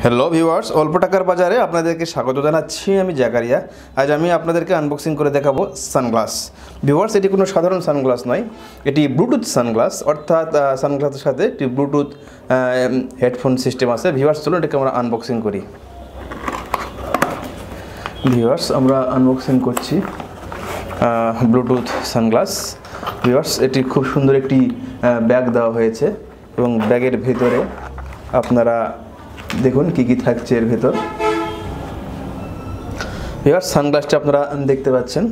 Hello viewers, অল্প টাকার বাজারে আপনাদেরকে স্বাগত জানাচ্ছি। আমি জাকারিয়া। আজ আমি আপনাদেরকে আনবক্সিং করে দেখাবো সানগ্লাস। ভিউয়ার্স, এটি কোনো সাধারণ সানগ্লাস নয়, এটি ব্লুটুথ সানগ্লাস, অর্থাৎ সানগ্লাসের সাথে একটি ব্লুটুথ হেডফোন সিস্টেম আছে। ভিউয়ার্স, চলুন এটাকে আমরা আনবক্সিং করি। ভিউয়ার্স, আমরা আনবক্সিং করছি ব্লুটুথ সানগ্লাস। ভিউয়ার্স, এটি খুব সুন্দর একটি ব্যাগ দেওয়া হয়েছে এবং ব্যাগের ভেতরে আপনারা দেখুন কি কি থাকছে এর ভেতর। ভিউয়ার্স, সানগ্লাসটি আপনারা দেখতে পাচ্ছেন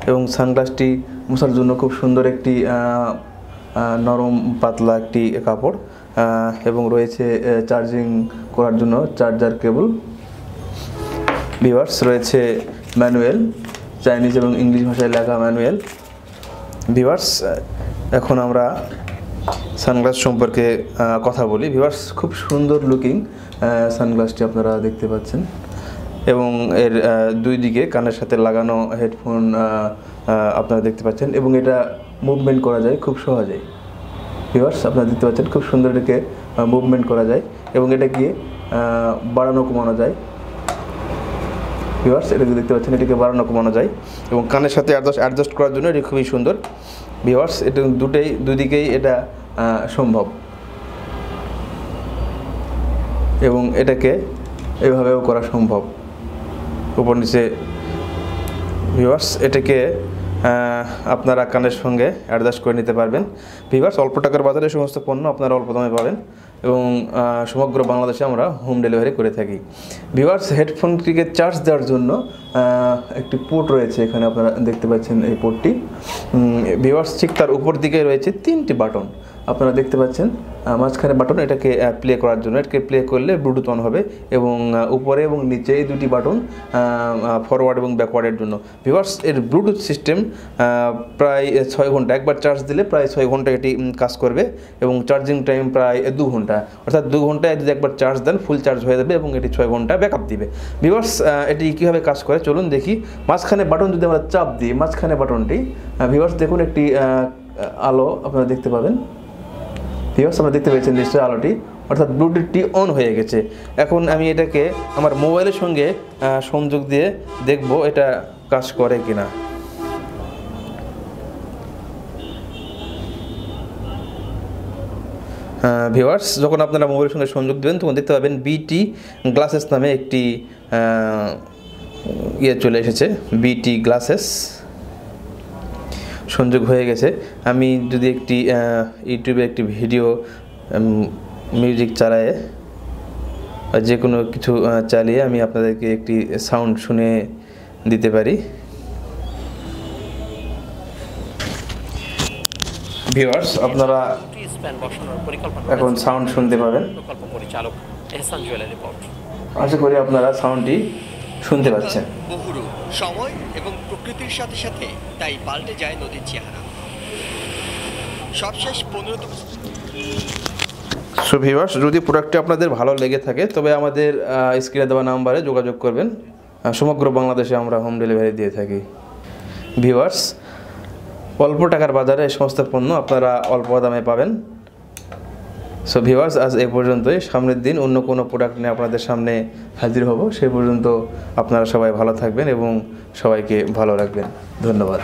এবং সানগ্লাসটি মশার জন্য খুব সুন্দর একটি নরম পাতলা একটি কাপড় এবং রয়েছে চার্জিং করার জন্য চার্জার কেবল। ভিউয়ার্স, রয়েছে ম্যানুয়াল, চাইনিজ এবং ইংলিশ ভাষায় লেখা ম্যানুয়াল। ভিউয়ার্স, এখন আমরা সানগ্লাস সম্পর্কে কথা বলি। ভিউয়ার্স, খুব সুন্দর লুকিং সানগ্লাসটি আপনারা দেখতে পাচ্ছেন এবং এর দুই দিকে কানের সাথে লাগানো হেডফোন আপনারা দেখতে পাচ্ছেন এবং এটা মুভমেন্ট করা যায় খুব সহজেই। ভিউয়ার্স, আপনারা দেখতে পাচ্ছেন খুব সুন্দর এটাকে মুভমেন্ট করা যায় এবং এটাকে বাড়ানো কমানো যায়। ভিউয়ার্স, এটাকে দেখতে পাচ্ছেন, এটাকে বাড়ানো কমানো যায় এবং কানের সাথে অ্যাডজাস্ট করার জন্য এটি খুবই সুন্দর। ভিউয়ার্স, এটা দুদিকেই এটা সম্ভব এবং এটাকে এভাবেও করা সম্ভব, উপর নিচে। ভিউয়ার্স, এটাকে আপনারা কানের সঙ্গে অ্যাডজাস্ট করে নিতে পারবেন। ভিউয়ার্স, অল্প টাকার বাজারে সমস্ত পণ্য আপনারা অল্প দামে পাবেন এবং সমগ্র বাংলাদেশে আমরা হোম ডেলিভারি করে থাকি। ভিউয়ার্স, হেডফোনটিকে চার্জ দেওয়ার জন্য একটি পোর্ট রয়েছে, এখানে আপনারা দেখতে পাচ্ছেন এই পোর্টটি। ভিউয়ার্স, ঠিক তার উপর দিকে রয়েছে 3টি বাটন আপনারা দেখতে পাচ্ছেন। মাঝখানে বাটন, এটাকে প্লে করার জন্য, এটাকে প্লে করলে ব্লুটুথ অন হবে এবং উপরে এবং নিচে এই দুটি বাটন ফরওয়ার্ড এবং ব্যাকওয়ার্ডের জন্য। ভিউয়ার্স, এর ব্লুটুথ সিস্টেম প্রায় 6 ঘন্টা, একবার চার্জ দিলে প্রায় 6 ঘন্টা এটি কাজ করবে এবং চার্জিং টাইম প্রায় 2 ঘন্টা, অর্থাৎ 2 ঘন্টায় যদি একবার চার্জ দেন ফুল চার্জ হয়ে যাবে এবং এটি 6 ঘন্টা ব্যাকআপ দিবে। ভিউয়ার্স, এটি কীভাবে কাজ করে চলুন দেখি। মাঝখানে বাটন যদি আমরা চাপ দিই, মাঝখানে বাটনটি, ভিউয়ার্স দেখুন একটি আলো আপনারা দেখতে পাবেন। ভিউয়ার্স, আমরা দেখতে পেয়েছেন নিশ্চয়ই আলোটি, অর্থাৎ ব্লুটুথটি অন হয়ে গেছে। এখন আমি এটাকে আমার মোবাইলের সঙ্গে সংযোগ দিয়ে দেখব এটা কাজ করে কিনা। ভিউয়ার্স, যখন আপনারা মোবাইলের সঙ্গে সংযোগ দেবেন তখন দেখতে পাবেন বিটি গ্লাসেস নামে একটি চলে এসেছে। বিটি গ্লাসেস সংযোগ হয়ে গেছে। আমি যদি একটি ইউটিউবে একটি ভিডিও মিউজিক চালায়ে যে কোনো কিছু চালিয়ে আমি আপনাদেরকে একটি সাউন্ড শুনে দিতে পারি। ভিউয়ার্স, আপনারা এখন সাউন্ড শুনতে পাবেন। আশা করি আপনারা সাউন্ডটি শুনতে পাচ্ছেন। সময় এবং প্রকৃতির সাথে সাথে তাই পাল্টে যায় নদীর চেহারা। সবশেষ 15। সো ভিউয়ার্স, যদি প্রোডাক্টটি আপনাদের ভালো লেগে থাকে তবে আমাদের স্ক্রিনে দেওয়া নাম্বারে যোগাযোগ করবেন। সমগ্র বাংলাদেশে আমরা হোম ডেলিভারি দিয়ে থাকি। ভিউয়ার্স, অল্প টাকার বাজারে এই সমস্ত পণ্য আপনারা অল্প দামে পাবেন। সো ভিউয়ার্স, আজ এই পর্যন্তই। সামনের দিন অন্য কোনো প্রোডাক্ট নিয়ে আপনাদের সামনে হাজির হব। সেই পর্যন্ত আপনারা সবাই ভালো থাকবেন এবং সবাইকে ভালো রাখবেন। ধন্যবাদ।